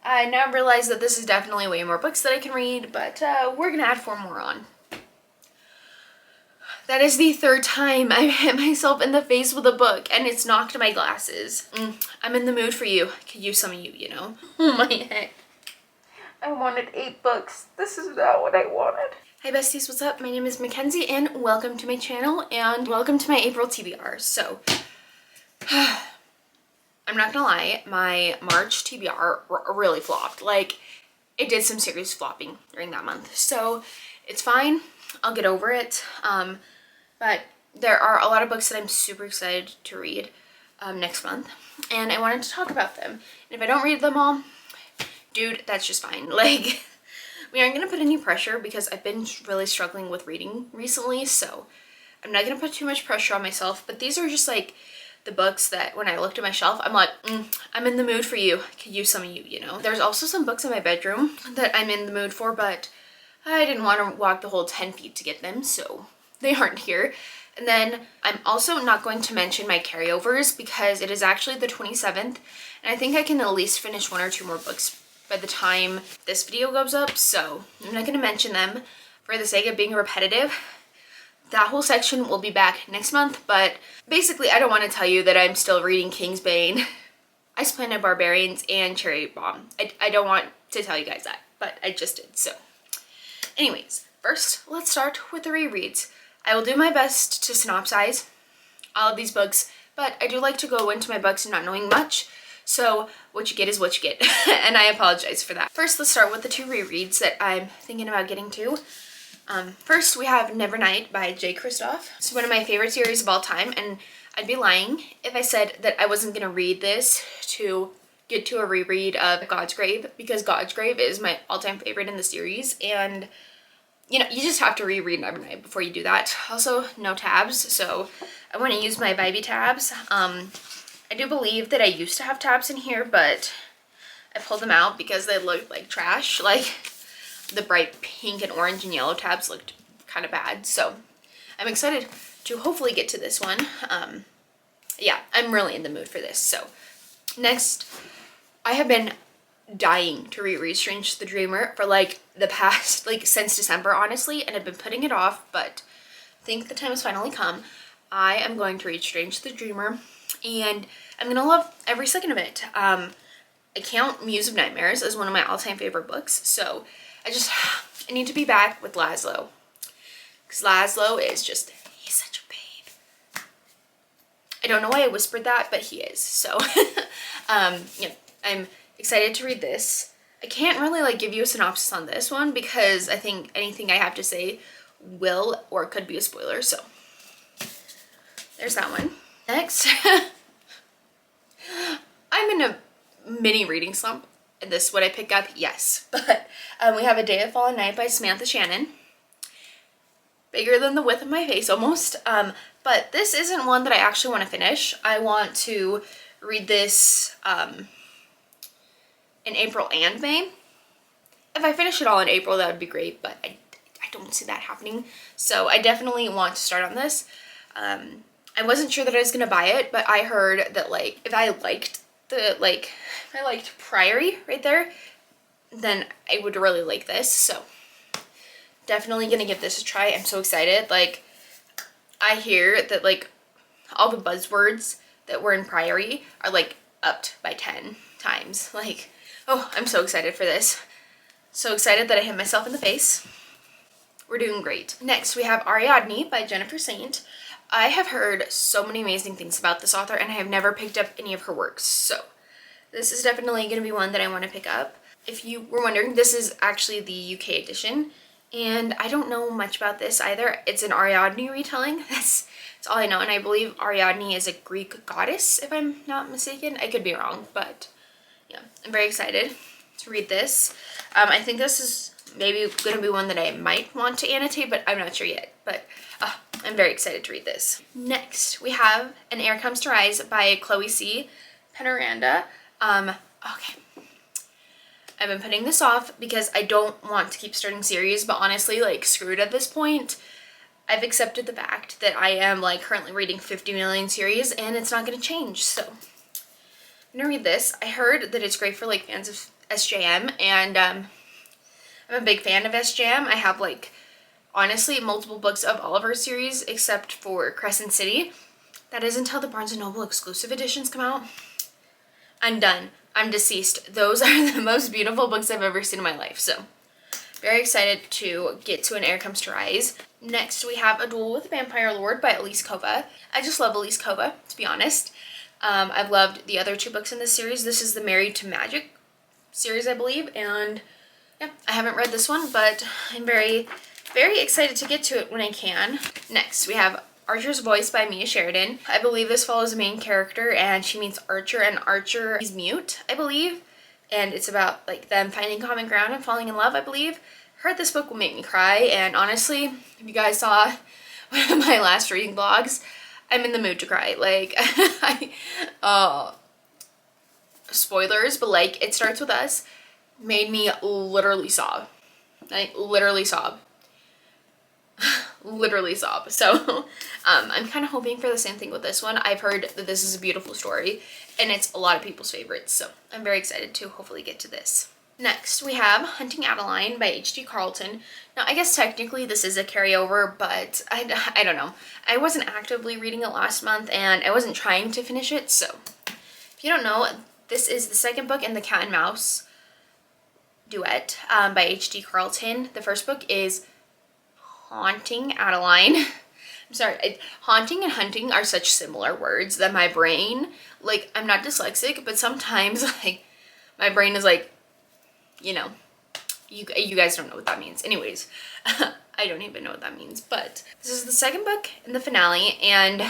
I now realize that this is definitely way more books that I can read, but we're gonna add 4 more on. That is the 3rd time I've hit myself in the face with a book and it's knocked my glasses. I'm in the mood for you. Could use some of you, you know? Oh my heck. I wanted 8 books. This is not what I wanted. Hi besties, what's up? My name is Makenzie and welcome to my channel and welcome to my April TBR. So, I'm not gonna lie, my March TBR really flopped. Like, it did some serious flopping during that month. So, it's fine. I'll get over it. But there are a lot of books that I'm super excited to read next month. And I wanted to talk about them. And if I don't read them all, dude, that's just fine. Like, we aren't gonna put any pressure because I've been really struggling with reading recently. So, I'm not gonna put too much pressure on myself. But these are just like the books that when I looked at my shelf, I'm like, I'm in the mood for you. Could use some of you, you know? There's also some books in my bedroom that I'm in the mood for, but I didn't want to walk the whole 10 feet to get them, so they aren't here. And then I'm also not going to mention my carryovers because it is actually the 27th, and I think I can at least finish 1 or 2 more books by the time this video goes up, so I'm not going to mention them for the sake of being repetitive. That whole section will be back next month, but basically I don't want to tell you that I'm still reading Kingsbane, Ice Planet Barbarians, and Cherry Bomb. I don't want to tell you guys that, but I just did, so. Anyways, first, let's start with the rereads. I will do my best to synopsize all of these books, but I do like to go into my books not knowing much, so what you get is what you get, and I apologize for that. First, let's start with the 2 rereads that I'm thinking about getting to. First, we have Nevernight by J. Kristoff. It's one of my favorite series of all time, and I'd be lying if I said that I wasn't going to read this to get to a reread of God's Grave, because God's Grave is my all-time favorite in the series, and you know, you just have to reread Nevernight before you do that. Also, no tabs, so I want to use my Vibey tabs. I do believe that I used to have tabs in here, but I pulled them out because they looked like trash. Like, the bright pink and orange and yellow tabs looked kind of bad, so I'm excited to hopefully get to this one. Yeah, I'm really in the mood for this. So, next, I have been dying to reread Strange the Dreamer for like the past, like since December, honestly, and I've been putting it off, but I think the time has finally come. I am going to read Strange the Dreamer, and I'm gonna love every second of it. I count Muse of Nightmares as one of my all-time favorite books, so I need to be back with Laszlo, because Laszlo is just, he's such a babe. I don't know why I whispered that, but he is, so yeah, I'm excited to read this. I can't really like give you a synopsis on this one because I think anything I have to say will or could be a spoiler, so there's that one. Next, I'm in a mini reading slump. This would I pick up? Yes, but we have A Day of Fallen Night by Samantha Shannon. Bigger than the width of my face almost, but this isn't one that I actually want to finish. I want to read this in April and May. If I finish it all in April, that would be great, but I don't see that happening. So I definitely want to start on this. I wasn't sure that I was gonna buy it, but I heard that like if I liked Priory right there, then I would really like this. So definitely gonna give this a try. I'm so excited. Like, I hear that like all the buzzwords that were in Priory are like upped by 10 times. Like, oh, I'm so excited for this. So excited that I hit myself in the face. We're doing great. Next, we have Ariadne by Jennifer Saint. I have heard so many amazing things about this author, and I have never picked up any of her works. So this is definitely going to be one that I want to pick up. If you were wondering, this is actually the UK edition, and I don't know much about this either. It's an Ariadne retelling. That's all I know, and I believe Ariadne is a Greek goddess, if I'm not mistaken. I could be wrong, but yeah, I'm very excited to read this. I think this is maybe going to be one that I might want to annotate, but I'm not sure yet. But I'm very excited to read this. Next, we have An Air Comes to Rise by Chloe C. Penaranda. Okay. I've been putting this off because I don't want to keep starting series, but honestly, like, screw it at this point. I've accepted the fact that I am, like, currently reading 50 million series, and it's not going to change, so I'm going to read this. I heard that it's great for, like, fans of SJM, and I'm a big fan of SJM. I have like honestly multiple books of all of her series except for Crescent City. That is until the Barnes & Noble exclusive editions come out. I'm done. I'm deceased. Those are the most beautiful books I've ever seen in my life. So very excited to get to An Heir Comes to Rise. Next we have A Duel with the Vampire Lord by Elise Kova. I just love Elise Kova, to be honest. I've loved the other 2 books in this series. This is the Married to Magic series, I believe, and yeah, I haven't read this one, but I'm very, very excited to get to it when I can. Next, we have Archer's Voice by Mia Sheridan. I believe this follows the main character, and she meets Archer, and Archer is mute, I believe, and it's about like them finding common ground and falling in love, I believe. Heard this book will make me cry, and honestly, if you guys saw one of my last reading vlogs, I'm in the mood to cry. Like, spoilers, but like, It Starts With Us made me literally sob. Like, literally sob. Literally sob. So, I'm kind of hoping for the same thing with this one. I've heard that this is a beautiful story, and it's a lot of people's favorites, so I'm very excited to hopefully get to this. Next, we have Hunting Adeline by H.D. Carlton. Now, I guess technically this is a carryover, but I don't know. I wasn't actively reading it last month, and I wasn't trying to finish it, so if you don't know, this is the second book in the Cat and Mouse duet by H.D. Carlton. The first book is Haunting Adeline. I'm sorry, haunting and hunting are such similar words that my brain, like, I'm not dyslexic, but sometimes, like, my brain is like, you know, you guys don't know what that means. Anyways, I don't even know what that means, but this is the second book in the finale, and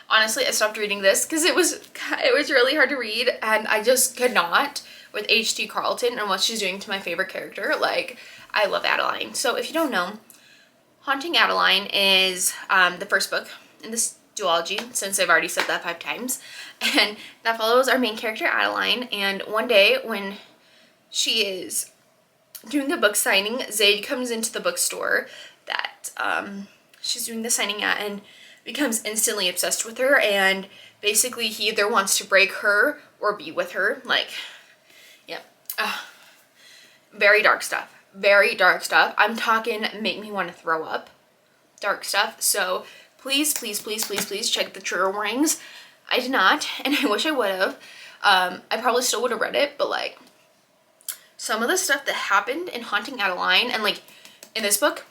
honestly, I stopped reading this because it was really hard to read, and I just could not with H.D. Carlton and what she's doing to my favorite character. Like, I love Adeline. So if you don't know, Haunting Adeline is the first book in this duology, since I've already said that 5 times, and that follows our main character Adeline, and one day when she is doing a book signing, Zaid comes into the bookstore that she's doing the signing at and becomes instantly obsessed with her, and basically he either wants to break her or be with her. Like, yeah, very dark stuff. Very dark stuff. I'm talking make me want to throw up dark stuff. So please, please, please, please, please check the trigger warnings. I did not, and I wish I would have. I probably still would have read it, but like, some of the stuff that happened in Haunting Adeline and like in this book,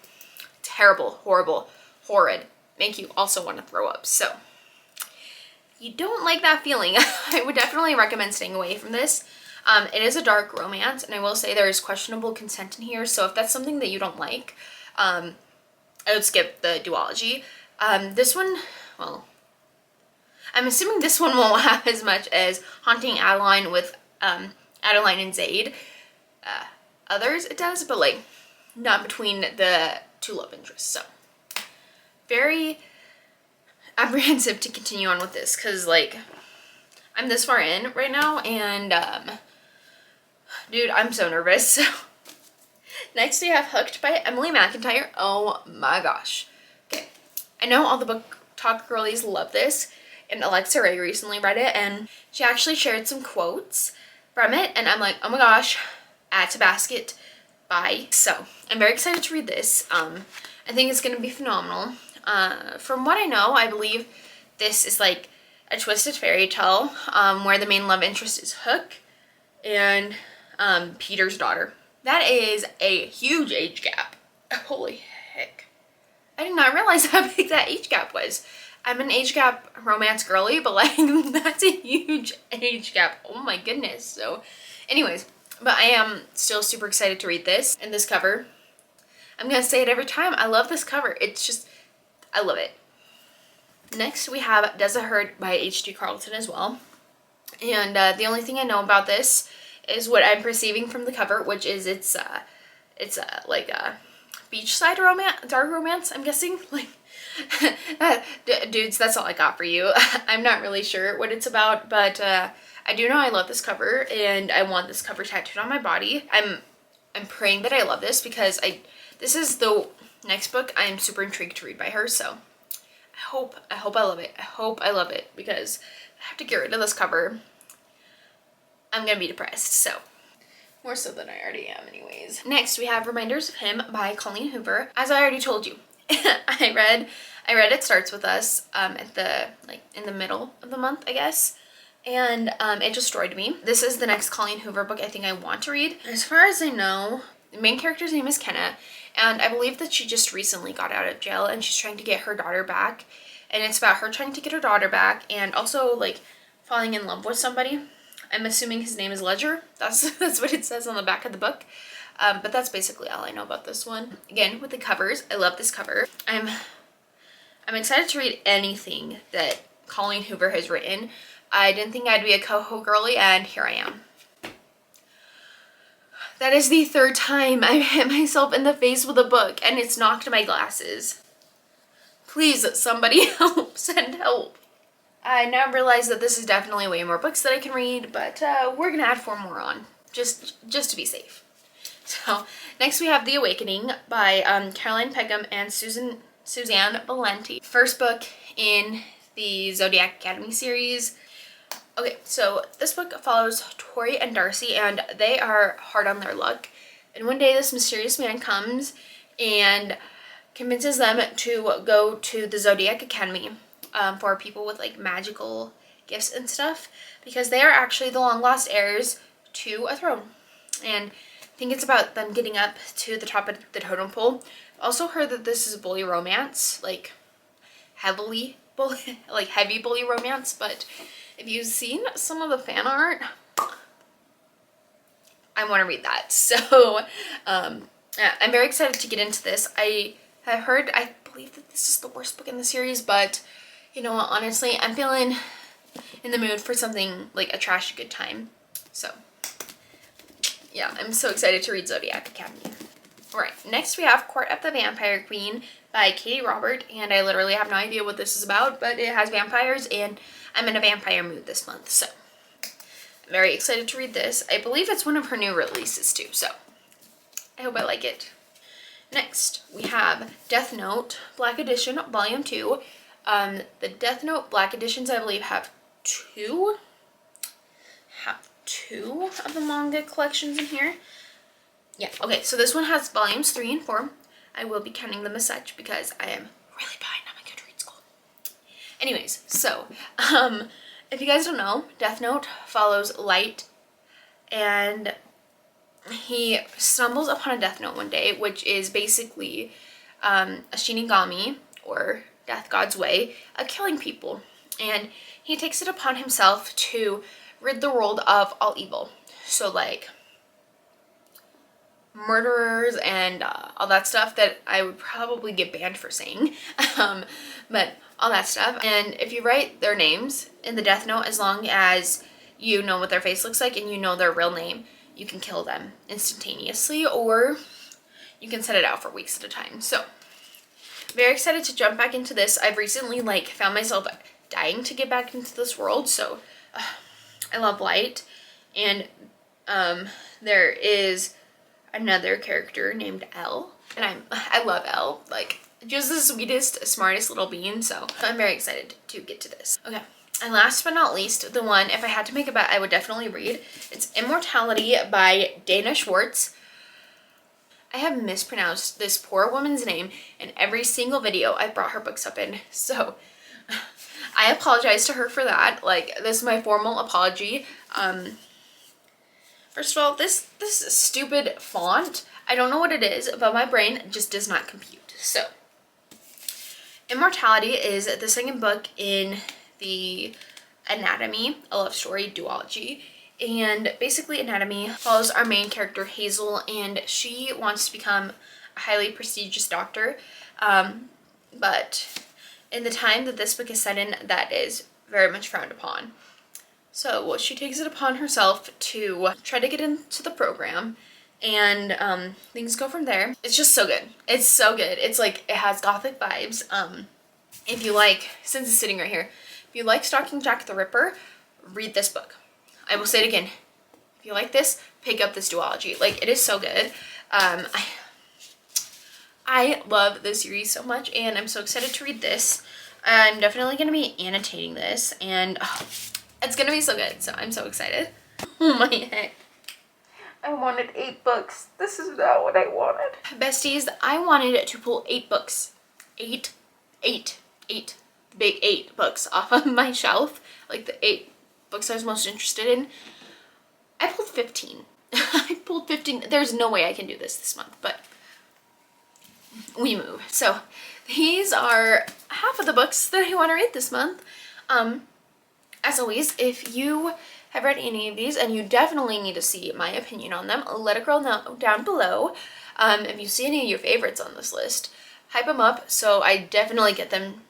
terrible, horrible, horrid, make you also want to throw up. So if you don't like that feeling, I would definitely recommend staying away from this. It is a dark romance, and I will say there is questionable consent in here, so if that's something that you don't like, I would skip the duology. This one, well, I'm assuming this one won't have as much as Haunting Adeline with Adeline and Zaid. Others it does, but like not between the 2 love interests. So very apprehensive to continue on with this, because like I'm this far in right now, and dude, I'm so nervous. So next we have Hooked by Emily McIntyre. Oh my gosh. Okay, I know all the book talk girlies love this, and Alexa Ray recently read it, and she actually shared some quotes from it, and I'm like, oh my gosh, add to basket, bye. So I'm very excited to read this. I think it's gonna be phenomenal. From what I know, I believe this is like a twisted fairy tale where the main love interest is Hook and Peter's daughter. That is a huge age gap. Holy heck. I did not realize how big that age gap was. I'm an age gap romance girly, but like that's a huge age gap. Oh my goodness. So anyways, but I am still super excited to read this. And this cover, I'm gonna say it every time, I love this cover. It's just, I love it. Next we have Does It Hurt by H.D. Carlton as well. And the only thing I know about this is what I'm perceiving from the cover, which is it's like a beachside romance, dark romance, I'm guessing. Like, dudes, that's all I got for you. I'm not really sure what it's about, but I do know I love this cover, and I want this cover tattooed on my body. I'm praying that I love this, because this is the next book I'm super intrigued to read by her, so I hope I love it. I hope I love it, because I have to get rid of this cover. I'm gonna be depressed, so. More so than I already am anyways. Next, we have Reminders of Him by Colleen Hoover. As I already told you, I read It Starts With Us at the, in the middle of the month, I guess. And it destroyed me. This is the next Colleen Hoover book I think I want to read. As far as I know, the main character's name is Kenna, and I believe that she just recently got out of jail and she's trying to get her daughter back. And it's about her trying to get her daughter back and also like falling in love with somebody. I'm assuming his name is Ledger. That's what it says on the back of the book. But that's basically all I know about this one. Again, with the covers, I love this cover. I'm excited to read anything that Colleen Hoover has written. I didn't think I'd be a coho girly, and here I am. That is the third time I've hit myself in the face with a book, and it's knocked my glasses. Please, somebody help. Send help. I now realize that this is definitely way more books that I can read, but we're gonna add 4 more on, just to be safe. So next we have The Awakening by Caroline Peckham and Suzanne Valenti. First book in the Zodiac Academy series. Okay, so this book follows Tori and Darcy, and they are hard on their luck. And one day this mysterious man comes and convinces them to go to the Zodiac Academy for people with like magical gifts and stuff, because they are actually the long lost heirs to a throne. And I think it's about them getting up to the top of the totem pole. I've also heard that this is a bully romance, like heavy bully romance, but if you've seen some of the fan art, I want to read that. So yeah, I'm very excited to get into this. I believe that this is the worst book in the series, but you know what, honestly, I'm feeling in the mood for something like a trashy good time. So yeah, I'm so excited to read Zodiac Academy. Alright, next we have Court of the Vampire Queen by Katie Robert, and I literally have no idea what this is about, but it has vampires, and I'm in a vampire mood this month, so I'm very excited to read this. I believe it's one of her new releases too, so I hope I like it. Next, we have Death Note Black Edition Volume 2. The Death Note Black Editions, I believe, have two of the manga collections in here. Yeah, okay, so this one has volumes 3 and 4. I will be counting them as such because I am really behind on my Goodreads goal. Anyways, so, if you guys don't know, Death Note follows Light, and he stumbles upon a Death Note one day, which is basically a Shinigami, or Death God's way, of killing people. And he takes it upon himself to rid the world of all evil. So like murderers and all that stuff that I would probably get banned for saying. But all that stuff. And if you write their names in the Death Note, as long as you know what their face looks like and you know their real name, you can kill them instantaneously, or you can set it out for weeks at a time. So very excited to jump back into this. I've recently like found myself dying to get back into this world, so I love Light. And there is another character named Elle, and I love Elle, like just the sweetest, smartest little bean, so I'm very excited to get to this. Okay, and last but not least, the one, if I had to make a bet, I would definitely read. It's Immortality by Dana Schwartz. I have mispronounced this poor woman's name in every single video I've brought her books up in, so I apologize to her for that. Like, this is my formal apology. First of all, this stupid font, I don't know what it is, but my brain just does not compute. So, Immortality is the second book in the Anatomy, a love story duology. And basically Anatomy follows our main character Hazel, and she wants to become a highly prestigious doctor. But in the time that this book is set in, that is very much frowned upon. So she takes it upon herself to try to get into the program, and things go from there. It's just so good. It's so good. It's like, it has gothic vibes. If you like, since it's sitting right here, if you like Stalking Jack the Ripper, read this book. I will say it again. If you like this, pick up this duology. Like, it is so good. I love this series so much, and I'm so excited to read this. I'm definitely going to be annotating this, and it's going to be so good, so I'm so excited. Oh my heck. I wanted 8 books. This is not what I wanted. Besties, I wanted to pull 8 books. 8. The big 8 books off of my shelf. Like the 8 books I was most interested in. I pulled 15. I pulled 15. There's no way I can do this month, but we move. So these are half of the books that I want to read this month. As always, if you have read any of these and you definitely need to see my opinion on them, let a girl know down below. If you see any of your favorites on this list, hype them up so I definitely get them.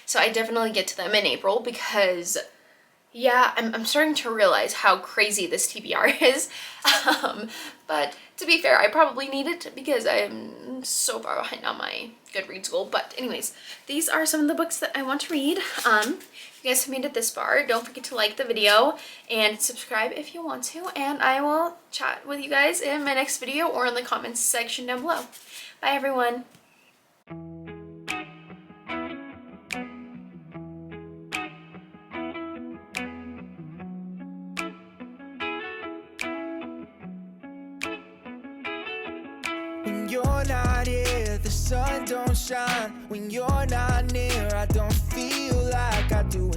So I definitely get to them in April, because yeah, I'm starting to realize how crazy this TBR is. But to be fair, I probably need it because I'm so far behind on my Goodreads goal. But anyways, these are some of the books that I want to read. If you guys have made it this far, don't forget to like the video and subscribe if you want to. And I will chat with you guys in my next video or in the comments section down below. Bye everyone. When you're not here, the sun don't shine. When you're not near, I don't feel like I do.